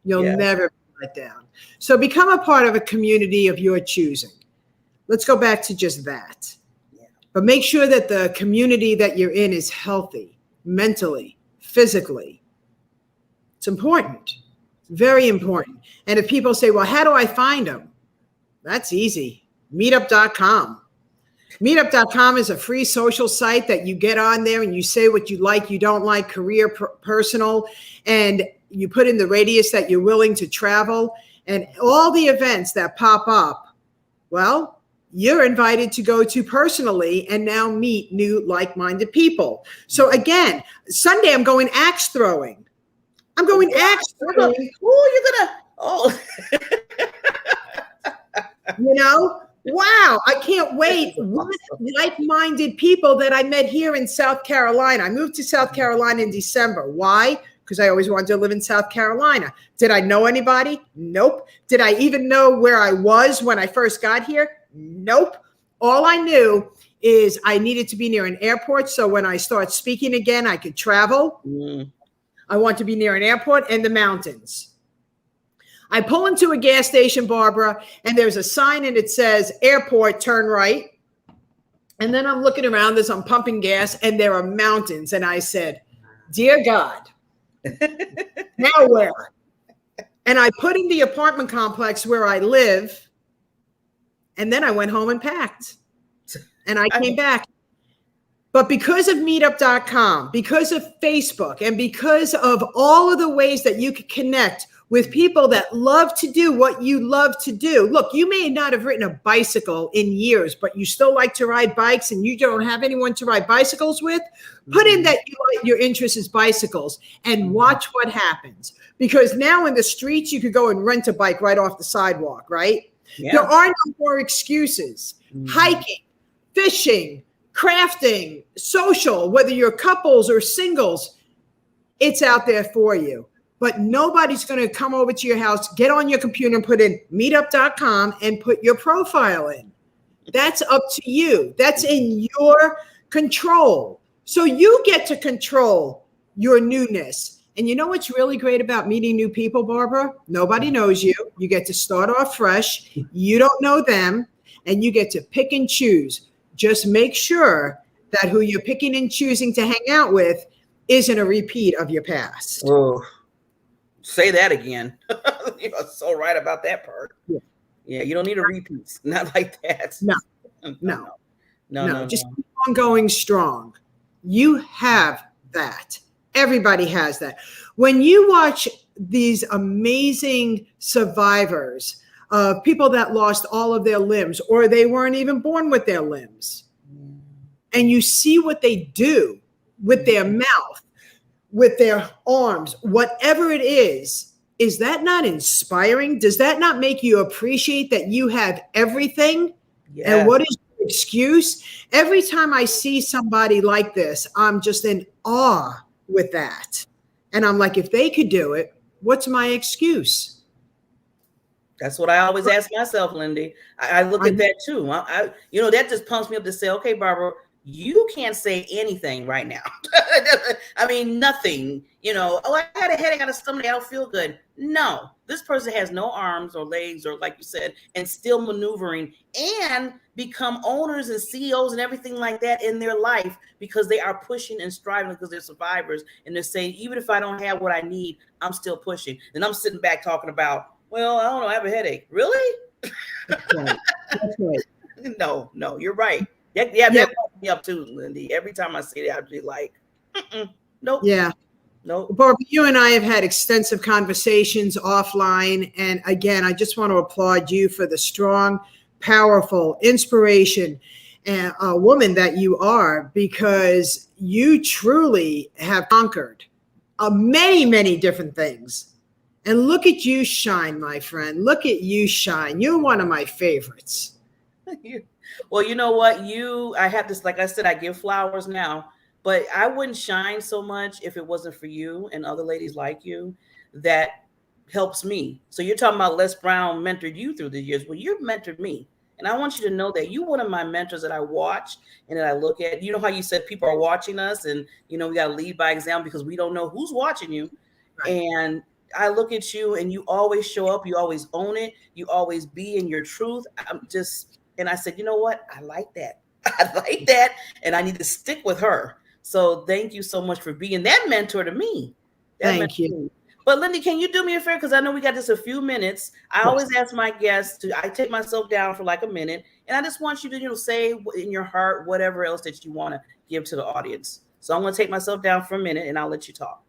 You'll never be let down. So become a part of a community of your choosing. Let's go back to just that. Yeah. But make sure that the community that you're in is healthy, mentally, physically. It's important. It's very important. And if people say, well, how do I find them? That's easy. Meetup.com. Meetup.com is a free social site that you get on there and you say what you like, you don't like, career, personal, and you put in the radius that you're willing to travel, and all the events that pop up, well, you're invited to go to personally and now meet new like-minded people. So again, Sunday I'm going axe throwing. I'm going axe throwing. Oh. Wow, I can't wait. What like-minded people that I met here in South Carolina. I moved to South Carolina in December. Why? Because I always wanted to live in South Carolina. Did I know anybody? Nope. Did I even know where I was when I first got here? Nope. All I knew is I needed to be near an airport, so when I start speaking again, I could travel. I want to be near an airport and the mountains. I pull into a gas station, Barbara, and there's a sign and it says airport, turn right. And then I'm looking around as I'm pumping gas and there are mountains. And I said, dear God, now where? And I put in the apartment complex where I live. And then I went home and packed. And I came back. But because of meetup.com, because of Facebook, and because of all of the ways that you can connect with people that love to do what you love to do. Look, you may not have ridden a bicycle in years, but you still like to ride bikes and you don't have anyone to ride bicycles with. Put in that your interest is bicycles and watch what happens. Because now in the streets, you could go and rent a bike right off the sidewalk, right? Yeah. There are no more excuses. Hiking, fishing, crafting, social, whether you're couples or singles, it's out there for you. But nobody's going to come over to your house, get on your computer and put in meetup.com and put your profile in. That's up to you. That's in your control. So you get to control your newness. And you know what's really great about meeting new people, Barbara? Nobody knows you. You get to start off fresh. You don't know them. And you get to pick and choose. Just make sure that who you're picking and choosing to hang out with isn't a repeat of your past. Oh. Say that again. You're so right about that part. Yeah, you don't need a repeat. Not like that. No. Just keep on going strong. You have that. Everybody has that. When you watch these amazing survivors of people that lost all of their limbs, or they weren't even born with their limbs, and you see what they do with their mouth, with their arms, whatever it is that not inspiring? Does that not make you appreciate that you have everything? Yes. And what is your excuse? Every time I see somebody like this, I'm just in awe with that. And I'm like, if they could do it, what's my excuse? That's what I always ask myself, Lyn Dee. I look at that too. That just pumps me up to say, okay, Barbara, you can't say anything right now. I mean, nothing. Oh, I had a headache, I got a stomach, I don't feel good. No, this person has no arms or legs, or like you said, and still maneuvering and become owners and CEOs and everything like that in their life because they are pushing and striving because they're survivors. And they're saying, even if I don't have what I need, I'm still pushing. And I'm sitting back talking about, well, I don't know, I have a headache. Really? That's right. That's right. No, you're right. Yeah, that pumps me up too, Lyn Dee. Every time I say that, I'd be like, nope. Yeah. Nope. Barbara, you and I have had extensive conversations offline. And again, I just want to applaud you for the strong, powerful inspiration and a woman that you are, because you truly have conquered many, many different things. And look at you shine, my friend. Look at you shine. You're one of my favorites. Well, you know what? I have this, like I said, I give flowers now, but I wouldn't shine so much if it wasn't for you and other ladies like you that helps me. So you're talking about Les Brown mentored you through the years. Well, you've mentored me. And I want you to know that you're one of my mentors that I watch and that I look at. You know how you said people are watching us and, we got to lead by example because we don't know who's watching you. Right. And I look at you and you always show up. You always own it. You always be in your truth. And I said, you know what? I like that. I like that. And I need to stick with her. So thank you so much for being that mentor to me. Thank you. But Lyn Dee, can you do me a favor? Because I know we got just a few minutes. I always ask my guests I take myself down for like a minute. And I just want you to, say in your heart, whatever else that you want to give to the audience. So I'm going to take myself down for a minute and I'll let you talk.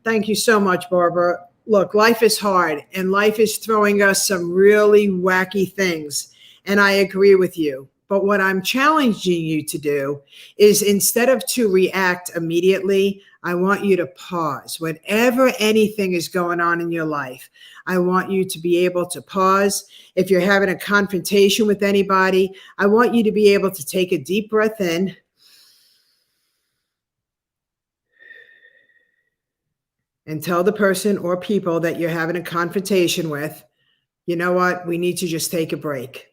Thank you so much, Barbara. Look, life is hard and life is throwing us some really wacky things. And I agree with you. But what I'm challenging you to do is instead of to react immediately, I want you to pause. Whenever anything is going on in your life, I want you to be able to pause. If you're having a confrontation with anybody, I want you to be able to take a deep breath in. And tell the person or people that you're having a confrontation with, you know what, we need to just take a break.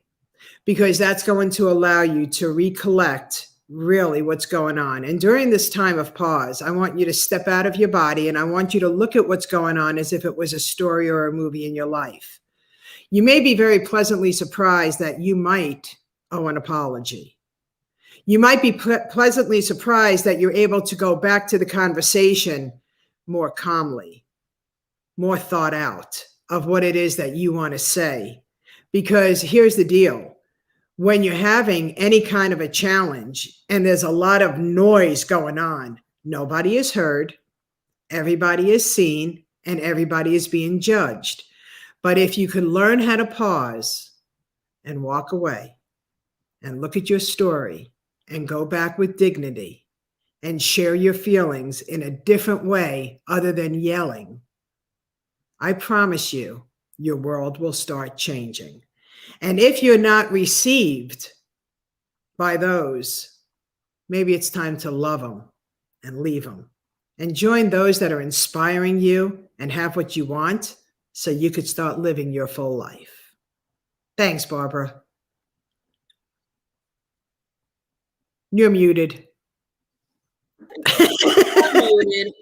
Because that's going to allow you to recollect really what's going on. And during this time of pause, I want you to step out of your body and I want you to look at what's going on as if it was a story or a movie in your life. You may be very pleasantly surprised that you might owe an apology. You might be pleasantly surprised that you're able to go back to the conversation more calmly, more thought out of what it is that you want to say. Because here's the deal. When you're having any kind of a challenge and there's a lot of noise going on, nobody is heard, everybody is seen, and everybody is being judged. But if you can learn how to pause and walk away and look at your story and go back with dignity and share your feelings in a different way other than yelling, I promise you, your world will start changing. And if you're not received by those, maybe it's time to love them and leave them and join those that are inspiring you and have what you want so you could start living your full life. Thanks, Barbara. You're muted. Muted.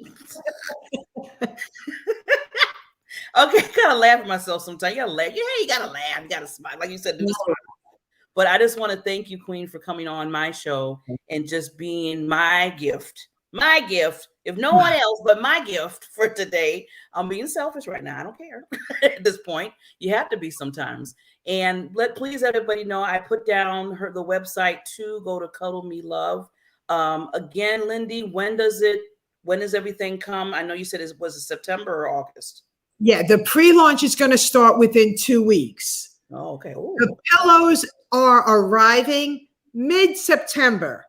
Okay, I gotta laugh at myself sometimes. You gotta laugh. Yeah, you gotta laugh. You gotta smile. Like you said, do the smile. But I just want to thank you, Queen, for coming on my show and just being my gift. My gift, if no one else, but my gift for today. I'm being selfish right now. I don't care at this point. You have to be sometimes. And please everybody know I put down the website to go to Cuddle Me Love. Again, Lyn Dee, when does everything come? I know you said was it September or August? Yeah, the pre-launch is going to start within 2 weeks. Oh, okay. Ooh. The pillows are arriving mid-September.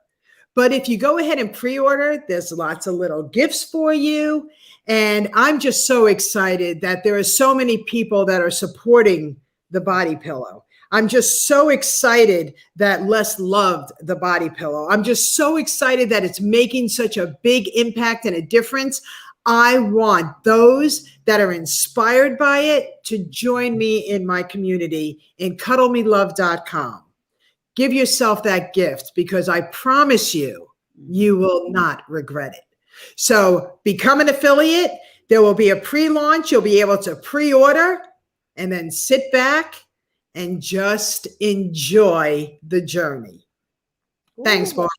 But if you go ahead and pre-order, there's lots of little gifts for you. And I'm just so excited that there are so many people that are supporting the body pillow. I'm just so excited that Les loved the body pillow. I'm just so excited that it's making such a big impact and a difference. I want those that are inspired by it to join me in my community in cuddlemelove.com. Give yourself that gift, because I promise you, you will not regret it. So become an affiliate. There will be a pre-launch. You'll be able to pre-order and then sit back and just enjoy the journey. Thanks, Barbara.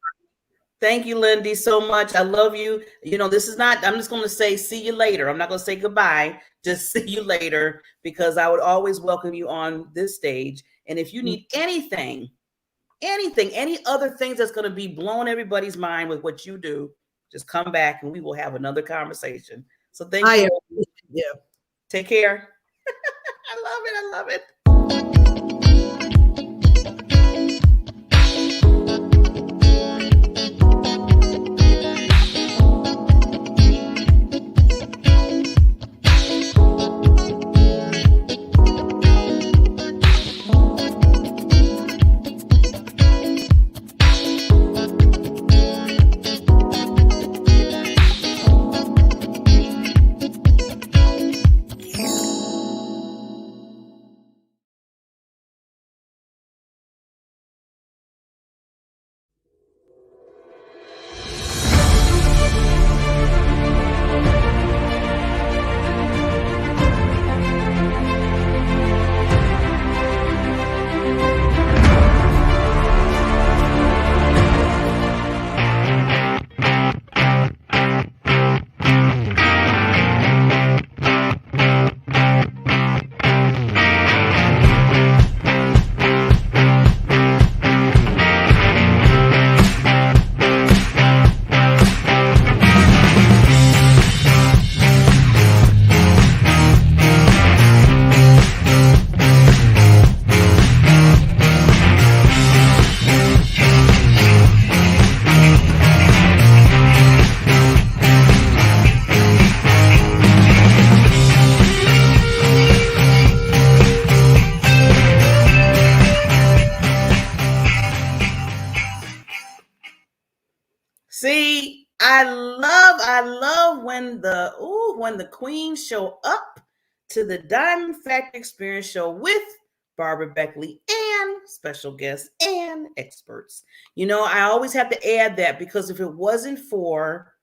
Thank you, Lyn Dee, so much. I love you. You know, this is not, I'm just going to say see you later. I'm not going to say goodbye. Just see you later, because I would always welcome you on this stage. And if you need anything, any other things that's going to be blowing everybody's mind with what you do, just come back and we will have another conversation. So thank you. Yeah. Take care. I love it. I love it. See, I love when the queens show up to the Diamond Factory Experience show with Barbara Beckley and special guests and experts. You know, I always have to add that, because if it wasn't for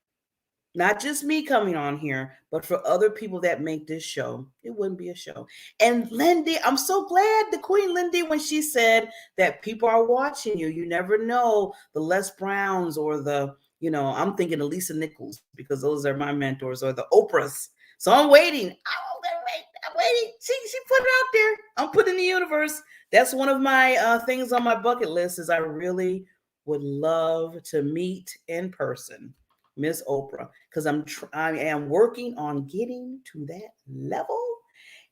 not just me coming on here, but for other people that make this show, it wouldn't be a show. And Lyn Dee, I'm so glad, the Queen Lyn Dee, when she said that people are watching you. You never know, the Les Browns or the, you know, I'm thinking of Lisa Nichols, because those are my mentors, or the Oprahs. So I'm waiting. I'm waiting. She put it out there. I'm putting in the universe. That's one of my things on my bucket list, is I really would love to meet in person Miss Oprah, because I am working on getting to that level,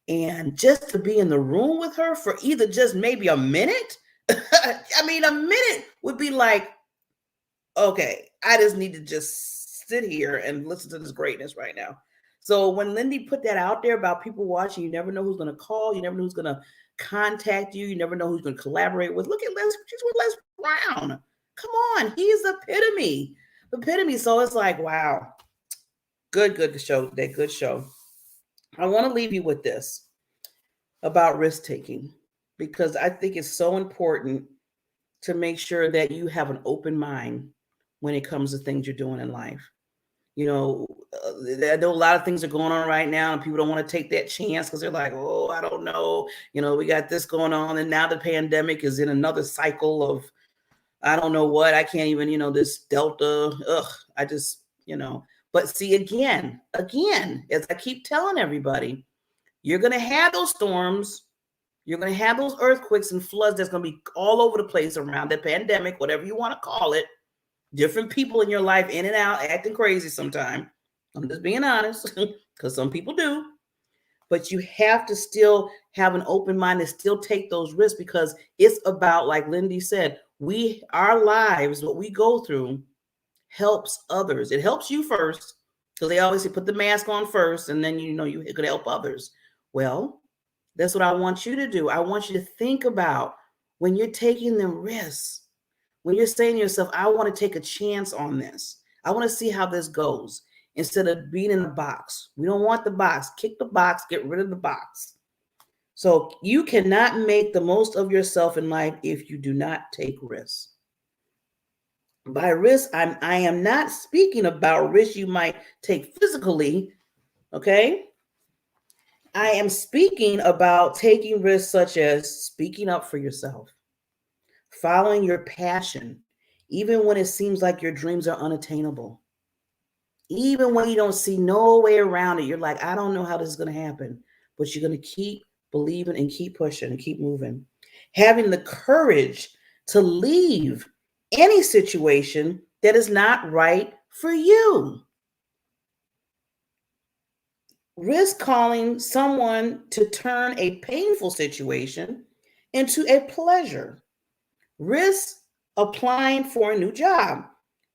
and just to be in the room with her for either just maybe a minute. I mean, a minute would be like, okay, I just need to just sit here and listen to this greatness right now. So when Lyn Dee put that out there about people watching, you never know who's going to call, you never know who's going to contact you, you never know who's going to collaborate with. Look at she's with Les Brown. Come on, he's the epitome. So it's like, wow, good show today. Good show. I want to leave you with this about risk taking, because I think it's so important to make sure that you have an open mind when it comes to things you're doing in life. You know, I know a lot of things are going on right now, and people don't want to take that chance because they're like, oh, I don't know. You know, we got this going on, and now the pandemic is in another cycle of, I don't know what, I can't even, you know, this Delta, I just, you know, but see, again, as I keep telling everybody, you're going to have those storms, you're going to have those earthquakes and floods that's going to be all over the place around the pandemic, whatever you want to call it. Different people in your life, in and out, acting crazy sometime. I'm just being honest, because some people do. But you have to still have an open mind and still take those risks, because it's about, like Lyn Dee said, our lives, what we go through, helps others. It helps you first, because they always say put the mask on first, and then you know you could help others. Well, That's what I want you to do. I want you to think about when you're taking the risks, when you're saying to yourself, I want to take a chance on this. I want to see how this goes instead of being in the box. We don't want the box. Kick the box, get rid of the box. So you cannot make the most of yourself in life if you do not take risks. By risk, I am not speaking about risks you might take physically, okay? I am speaking about taking risks such as speaking up for yourself, following your passion, even when it seems like your dreams are unattainable. Even when you don't see no way around it, you're like, I don't know how this is going to happen, but you're going to keep believing and keep pushing and keep moving. Having the courage to leave any situation that is not right for you. Risk calling someone to turn a painful situation into a pleasure. Risk applying for a new job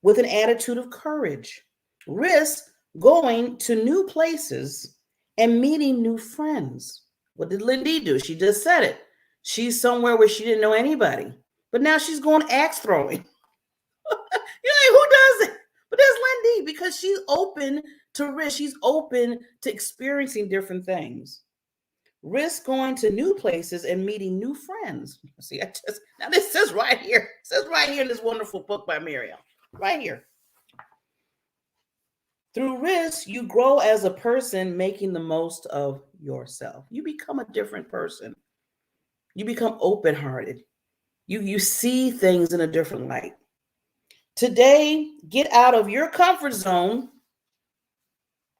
with an attitude of courage. Risk going to new places and meeting new friends. What did Lyn Dee do? She just said it. She's somewhere where she didn't know anybody, but now she's going axe throwing. You're like, who does it? But that's Lyn Dee, because she's open to risk. She's open to experiencing different things. Risk going to new places and meeting new friends. See, now this says right here. It says right here in this wonderful book by Miriam. Right here. Through risk, you grow as a person, making the most of yourself. You become a different person. You become open-hearted. You see things in a different light. Today, get out of your comfort zone.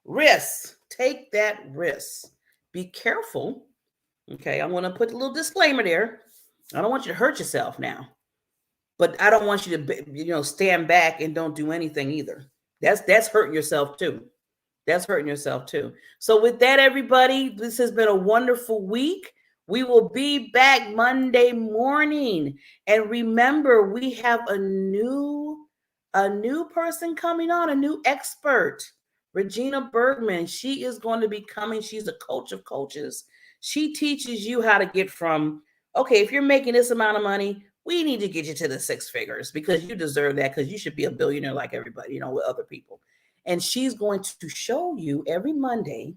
Risk. Take that risk. Be careful. Okay, I'm going to put a little disclaimer there. I don't want you to hurt yourself now, but I don't want you to, stand back and don't do anything either. That's hurting yourself too. That's hurting yourself too. So with that, everybody, this has been a wonderful week. We will be back Monday morning. And remember, we have a new person coming on, a new expert, Regina Bergman. She is going to be coming. She's a coach of coaches. She teaches you how to get from, okay, if you're making this amount of money, we need to get you to the 6 figures because you deserve that, because you should be a billionaire like everybody, with other people. And she's going to show you every Monday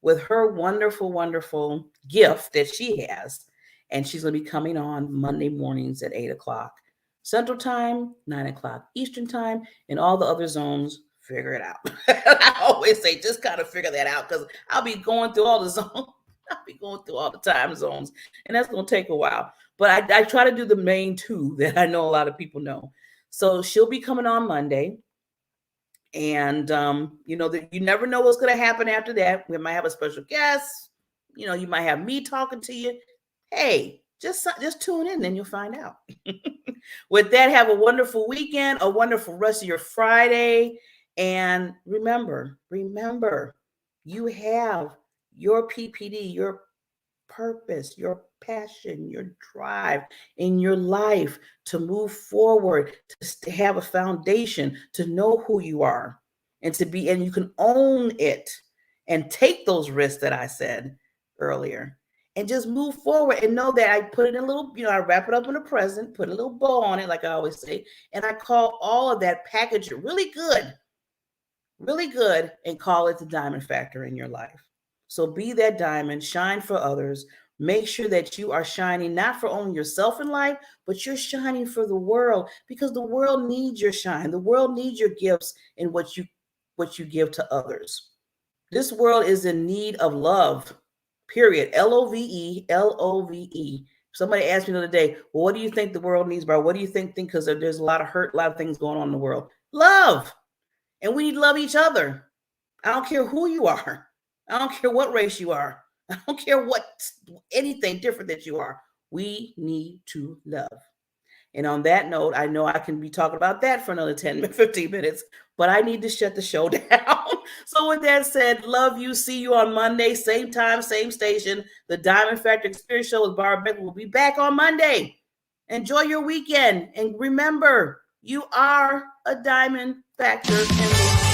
with her wonderful, wonderful gift that she has. And she's going to be coming on Monday mornings at 8 o'clock Central Time, 9 o'clock Eastern Time, and all the other zones. Figure it out. I always say, just kind of figure that out, because I'll be going through all the zones. I'll be going through all the time zones, and that's going to take a while. But I try to do the main 2 that I know a lot of people know. So she'll be coming on Monday. And, you never know what's going to happen after that. We might have a special guest. You might have me talking to you. Hey, just tune in, and you'll find out. With that, have a wonderful weekend, a wonderful rest of your Friday. And remember, you have your PPD, your purpose, your passion, your drive in your life to move forward, to have a foundation, to know who you are, and you can own it and take those risks that I said earlier, and just move forward and know that I put it in a little, I wrap it up in a present, put a little bow on it, like I always say, and I call all of that, package it really good, and call it the diamond factor in your life. So be that diamond, shine for others. Make sure that you are shining not for only yourself in life, but you're shining for the world, because the world needs your shine. The world needs your gifts and what you give to others. This world is in need of love, period. Love, Love. Somebody asked me the other day, well, what do you think the world needs, bro? What do you think? Because there's a lot of hurt, a lot of things going on in the world. Love. And we need to love each other. I don't care who you are. I don't care what race you are. I don't care anything different that you are. We need to love. And on that note, I know I can be talking about that for another 10, 15 minutes, but I need to shut the show down. So with that said, love you. See you on Monday, same time, same station. The Diamond Factor Experience Show with Barbara Beckley will be back on Monday. Enjoy your weekend. And remember, you are a diamond factor in the